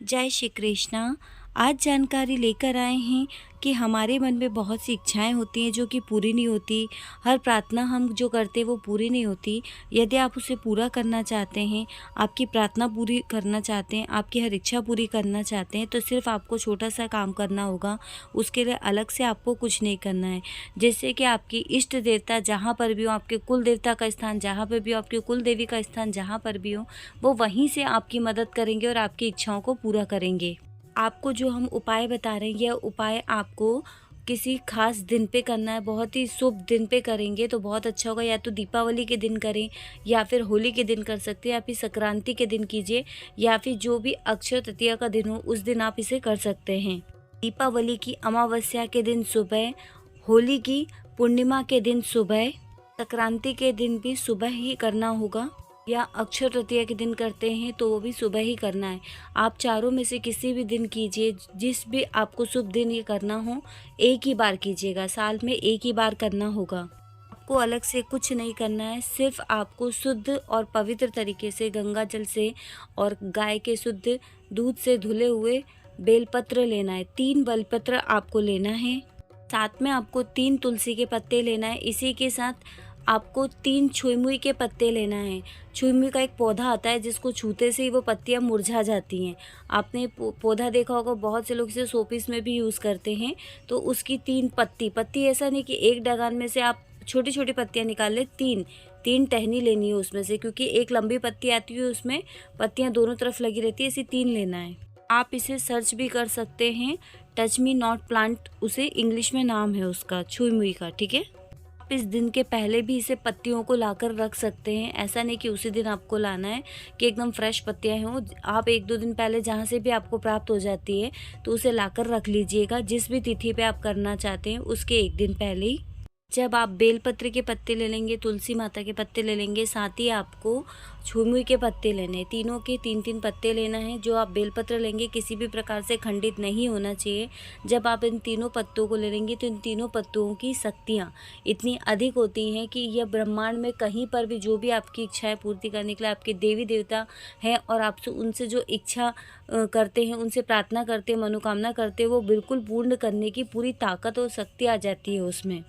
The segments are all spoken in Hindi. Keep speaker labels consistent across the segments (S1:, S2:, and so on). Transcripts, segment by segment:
S1: जय श्री कृष्णा। आज जानकारी लेकर आए हैं कि हमारे मन में बहुत सी इच्छाएं होती हैं जो कि पूरी नहीं होती। हर प्रार्थना हम जो करते हैं वो पूरी नहीं होती। यदि आप उसे पूरा करना चाहते हैं, आपकी प्रार्थना पूरी करना चाहते हैं, आपकी हर इच्छा पूरी करना चाहते हैं, तो सिर्फ आपको छोटा सा काम करना होगा। उसके लिए अलग से आपको कुछ नहीं करना है। जैसे कि आपकी इष्ट देवता जहाँ पर भी हो, आपके कुल देवता का स्थान जहाँ पर भी हो, आपके कुल देवी का स्थान जहाँ पर भी हो, वो वहीं से आपकी मदद करेंगे और आपकी इच्छाओं को पूरा करेंगे। आपको जो हम उपाय बता रहे हैं, यह उपाय आपको किसी खास दिन पे करना है। बहुत ही शुभ दिन पे करेंगे तो बहुत अच्छा होगा। या तो दीपावली के दिन करें, या फिर होली के दिन कर सकते हैं, या फिर संक्रांति के दिन कीजिए, या फिर जो भी अक्षय तृतीया का दिन हो उस दिन आप इसे कर सकते हैं। दीपावली की अमावस्या के दिन सुबह, होली की पूर्णिमा के दिन सुबह, संक्रांति के दिन भी सुबह ही करना होगा, या अक्षय तृतीया के दिन करते हैं तो वो भी सुबह ही करना है। आप चारों में से किसी भी दिन कीजिए। जिस भी आपको शुभ दिन ये करना हो, एक ही बार कीजिएगा। साल में एक ही बार करना होगा। आपको अलग से कुछ नहीं करना है। सिर्फ आपको शुद्ध और पवित्र तरीके से गंगा जल से और गाय के शुद्ध दूध से धुले हुए बेलपत्र लेना है। 3 बेलपत्र आपको लेना है। साथ में आपको 3 तुलसी के पत्ते लेना है। इसी के साथ आपको 3 छुई-मुई के पत्ते लेना है। छुई-मुई का एक पौधा आता है जिसको छूते से ही वो पत्तियां मुरझा जाती हैं। आपने पौधा देखा होगा, बहुत से लोग इसे शोपीस में भी यूज़ करते हैं। तो उसकी 3 पत्ती ऐसा नहीं कि एक डगान में से आप छोटी छोटी पत्तियां निकाल लें। 3 टहनी लेनी है उसमें से, क्योंकि एक लंबी पत्ती आती है उसमें पत्तियां दोनों तरफ लगी रहती है। इसे 3 लेना है। आप इसे सर्च भी कर सकते हैं, टच मी नॉट प्लांट उसे इंग्लिश में नाम है उसका, छुई-मुई का। ठीक है। आप इस दिन के पहले भी इसे पत्तियों को लाकर रख सकते हैं। ऐसा नहीं कि उसी दिन आपको लाना है कि एकदम फ्रेश पत्तियां हों। आप 1-2 दिन पहले जहाँ से भी आपको प्राप्त हो जाती है तो उसे लाकर रख लीजिएगा। जिस भी तिथि पे आप करना चाहते हैं उसके 1 दिन पहले ही। जब आप बेलपत्र के पत्ते ले लेंगे, तुलसी माता के पत्ते ले लेंगे, साथ ही आपको छुई-मुई के पत्ते लेने हैं। तीनों के 3-3 पत्ते लेना है। जो आप बेलपत्र लेंगे किसी भी प्रकार से खंडित नहीं होना चाहिए। जब आप इन तीनों पत्तों को ले लेंगे तो इन तीनों पत्तों की शक्तियाँ इतनी अधिक होती हैं कि यह ब्रह्मांड में कहीं पर भी जो भी आपकी इच्छाएं पूर्ति करने के लिए आपके देवी देवता हैं और आपसे उनसे जो इच्छा करते हैं, उनसे प्रार्थना करते हैं, मनोकामना करते हैं, वो बिल्कुल पूर्ण करने की पूरी ताकत और शक्ति आ जाती है उसमें।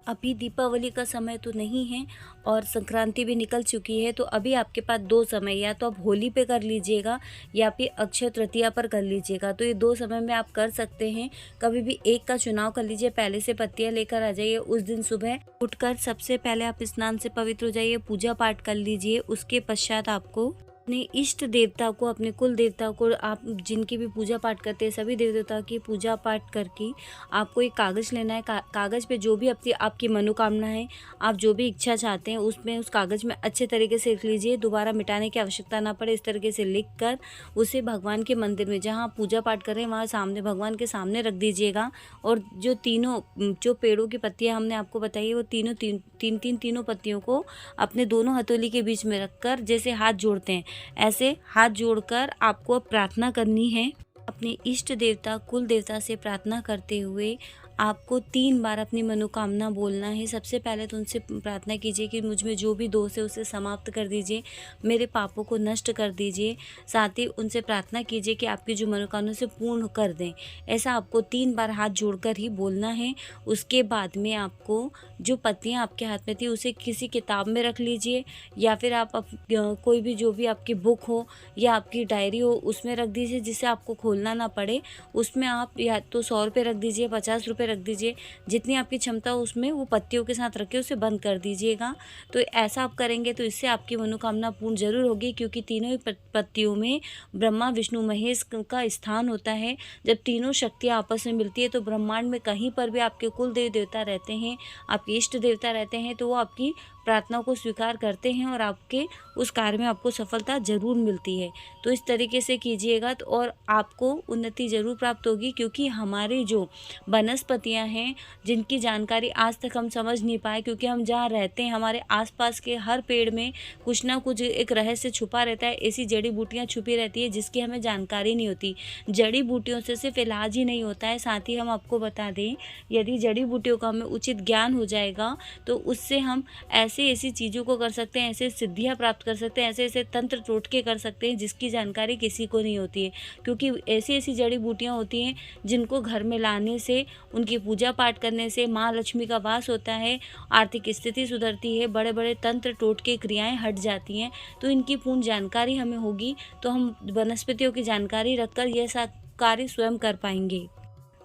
S1: अभी दीपावली का समय तो नहीं है और संक्रांति भी निकल चुकी है, तो अभी आपके पास 2 समय, या तो आप होली पे कर लीजिएगा या फिर अक्षय तृतीया पर कर लीजिएगा। तो ये 2 समय में आप कर सकते हैं। कभी भी एक का चुनाव कर लीजिए। पहले से पत्तियां लेकर आ जाइए। उस दिन सुबह उठकर सबसे पहले आप स्नान से पवित्र हो जाइए, पूजा पाठ कर लीजिए। उसके पश्चात आपको अपने इष्ट देवता को, अपने कुल देवता को, आप जिनकी भी पूजा पाठ करते हैं सभी देव देवता की पूजा पाठ करके आपको एक कागज़ लेना है। कागज़ पे जो भी आपकी मनोकामना है, आप जो भी इच्छा चाहते हैं, उसमें उस कागज़ में अच्छे तरीके से लिख लीजिए। दोबारा मिटाने की आवश्यकता ना पड़े। इस तरीके से लिख कर उसे भगवान के मंदिर में, जहाँ आप पूजा पाठ कर रहे हैं वहाँ सामने, भगवान के सामने रख दीजिएगा। और जो पेड़ों की पत्तियाँ हमने आपको बताई है, वो तीनों पत्तियों को अपने दोनों हथेली के बीच में रखकर, जैसे हाथ जोड़ते हैं ऐसे हाथ जोड़कर आपको प्रार्थना करनी है। अपने इष्ट देवता, कुल देवता से प्रार्थना करते हुए आपको 3 बार अपनी मनोकामना बोलना है। सबसे पहले तो उनसे प्रार्थना कीजिए कि मुझ में जो भी दोष है उसे समाप्त कर दीजिए, मेरे पापों को नष्ट कर दीजिए। साथ ही उनसे प्रार्थना कीजिए कि आपकी जो मनोकामना से पूर्ण कर दें। ऐसा आपको 3 बार हाथ जोड़कर ही बोलना है। उसके बाद में आपको जो पत्तियाँ आपके हाथ में थी उसे किसी किताब में रख लीजिए, या फिर आप कोई भी जो भी आपकी बुक हो या आपकी डायरी हो उसमें रख दीजिए, जिससे आपको खोलना ना पड़े। उसमें आप या तो 100 रुपये रख दीजिए, 50 रुपये रख दीजिए, जितनी आपकी क्षमता हो उसमें वो पत्तियों के साथ रखे उसे बंद कर दीजिएगा। तो ऐसा आप करेंगे तो इससे आपकी मनोकामना पूर्ण जरूर होगी, क्योंकि तीनों ही पत्तियों में ब्रह्मा विष्णु महेश का स्थान होता है। जब तीनों शक्तियाँ आपस में मिलती है तो ब्रह्मांड में कहीं पर भी आपके कुल देव देवता रहते हैं, आपके इष्ट देवता रहते हैं, तो वो आपकी प्रार्थना को स्वीकार करते हैं और आपके उस कार्य में आपको सफलता ज़रूर मिलती है। तो इस तरीके से कीजिएगा तो और आपको उन्नति ज़रूर प्राप्त होगी, क्योंकि हमारी जो वनस्पतियां हैं जिनकी जानकारी आज तक हम समझ नहीं पाए, क्योंकि हम जहाँ रहते हैं हमारे आसपास के हर पेड़ में कुछ ना कुछ एक रहस्य छुपा रहता है। ऐसी जड़ी बूटियाँ छुपी रहती है जिसकी हमें जानकारी नहीं होती। जड़ी बूटियों से सिर्फ इलाज ही नहीं होता है, साथ ही हम आपको बता दें, यदि जड़ी बूटियों का हमें उचित ज्ञान हो जाएगा तो उससे हम ऐसे ऐसी ऐसी चीज़ों को कर सकते हैं, ऐसे सिद्धियाँ प्राप्त कर सकते हैं, ऐसे ऐसे तंत्र टोटके कर सकते हैं जिसकी जानकारी किसी को नहीं होती है। क्योंकि ऐसी ऐसी जड़ी बूटियाँ होती हैं जिनको घर में लाने से, उनकी पूजा पाठ करने से माँ लक्ष्मी का वास होता है, आर्थिक स्थिति सुधरती है, बड़े बड़े तंत्र टोटके क्रियाएँ हट जाती हैं। तो इनकी पूर्ण जानकारी हमें होगी तो हम वनस्पतियों की जानकारी रखकर यह सब कार्य स्वयं कर पाएंगे।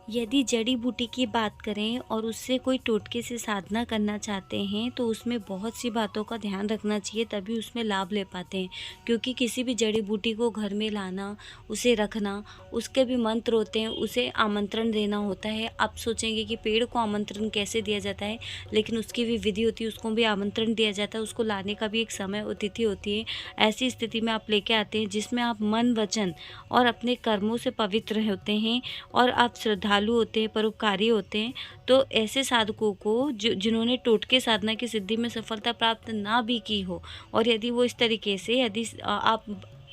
S1: यदि जड़ी बूटी की बात करें और उससे कोई टोटके से साधना करना चाहते हैं तो उसमें बहुत सी बातों का ध्यान रखना चाहिए, तभी उसमें लाभ ले पाते हैं। क्योंकि किसी भी जड़ी बूटी को घर में लाना, उसे रखना, उसके भी मंत्र होते हैं, उसे आमंत्रण देना होता है। आप सोचेंगे कि पेड़ को आमंत्रण कैसे दिया जाता है, लेकिन उसकी भी विधि होती है, उसको भी आमंत्रण दिया जाता है, उसको लाने का भी एक समय और तिथि होती है। ऐसी स्थिति में आप लेके आते हैं जिसमें आप मन, वचन और अपने कर्मों से पवित्र होते हैं और आप श्रद्धालु होते हैं, परोपकारी होते हैं। तो ऐसे साधकों को जिन्होंने टोटके साधना की सिद्धि में सफलता प्राप्त ना भी की हो, और यदि वो इस तरीके से यदि आप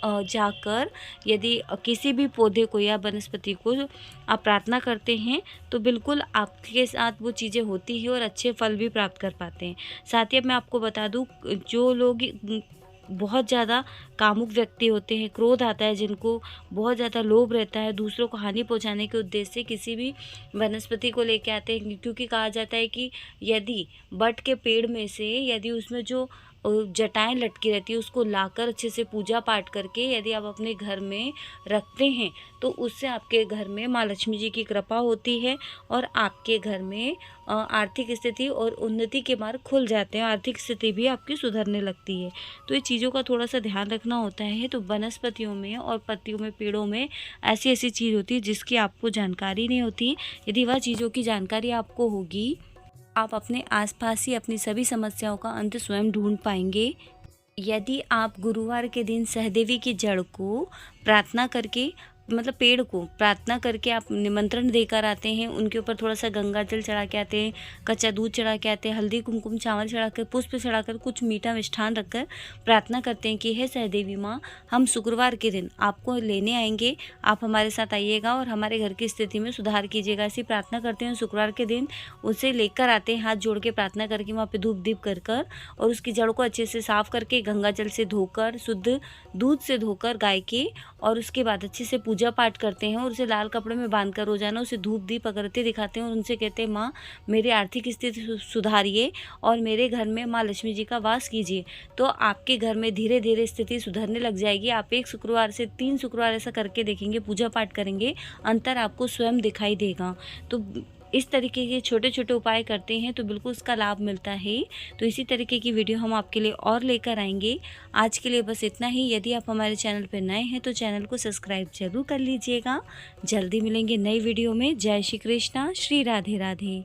S1: जाकर यदि किसी भी पौधे को या वनस्पति को आप प्रार्थना करते हैं तो बिल्कुल आपके साथ वो चीज़ें होती हैं और अच्छे फल भी प्राप्त कर पाते हैं। साथ ही अब मैं आपको बता दूं, जो लोग बहुत ज़्यादा कामुक व्यक्ति होते हैं, क्रोध आता है जिनको, बहुत ज़्यादा लोभ रहता है, दूसरों को हानि पहुंचाने के उद्देश्य से किसी भी वनस्पति को लेके आते हैं। क्योंकि कहा जाता है कि यदि बट के पेड़ में से यदि उसमें जो जटाएं लटकी रहती है उसको लाकर अच्छे से पूजा पाठ करके यदि आप अपने घर में रखते हैं तो उससे आपके घर में माँ लक्ष्मी जी की कृपा होती है और आपके घर में आर्थिक स्थिति और उन्नति के मार्ग खुल जाते हैं, आर्थिक स्थिति भी आपकी सुधरने लगती है। तो ये चीज़ों का थोड़ा सा ध्यान रखना होता है। तो वनस्पतियों में और पत्तियों में, पेड़ों में ऐसी ऐसी चीज़ होती है जिसकी आपको जानकारी नहीं होती। यदि वह चीज़ों की जानकारी आपको होगी, आप अपने आसपास ही अपनी सभी समस्याओं का अंत स्वयं ढूंढ पाएंगे। यदि आप गुरुवार के दिन सहदेवी की जड़ को प्रार्थना करके, मतलब पेड़ को प्रार्थना करके आप निमंत्रण देकर आते हैं, उनके ऊपर थोड़ा सा गंगा जल चढ़ा के आते हैं, कच्चा दूध चढ़ा के आते हैं, हल्दी कुमकुम चावल चढ़ाकर, पुष्प चढ़ाकर, कुछ मीठा मिष्ठान रखकर प्रार्थना करते हैं कि हे सहदेवी माँ, हम शुक्रवार के दिन आपको लेने आएंगे, आप हमारे साथ आइएगा और हमारे घर की स्थिति में सुधार कीजिएगा। ऐसी प्रार्थना करते हैं। शुक्रवार के दिन उसे लेकर आते हैं, हाथ जोड़ के प्रार्थना करके वहाँ पर धूप दीप कर और उसकी जड़ को अच्छे से साफ करके गंगा जल से धोकर, शुद्ध दूध से धोकर गाय के, और उसके बाद अच्छे से पूजा पाठ करते हैं और उसे लाल कपड़े में बांधकर रोजाना उसे धूप दीप अगरबत्ती दिखाते हैं और उनसे कहते हैं माँ मेरी आर्थिक स्थिति सुधारिए और मेरे घर में माँ लक्ष्मी जी का वास कीजिए। तो आपके घर में धीरे धीरे स्थिति सुधरने लग जाएगी। आप 1 शुक्रवार से 3 शुक्रवार ऐसा करके देखेंगे, पूजा पाठ करेंगे, अंतर आपको स्वयं दिखाई देगा। तो इस तरीके के छोटे छोटे उपाय करते हैं तो बिल्कुल उसका लाभ मिलता है। तो इसी तरीके की वीडियो हम आपके लिए और लेकर आएंगे। आज के लिए बस इतना ही। यदि आप हमारे चैनल पर नए हैं तो चैनल को सब्सक्राइब जरूर कर लीजिएगा। जल्दी मिलेंगे नई वीडियो में। जय श्री कृष्णा, श्री राधे राधे।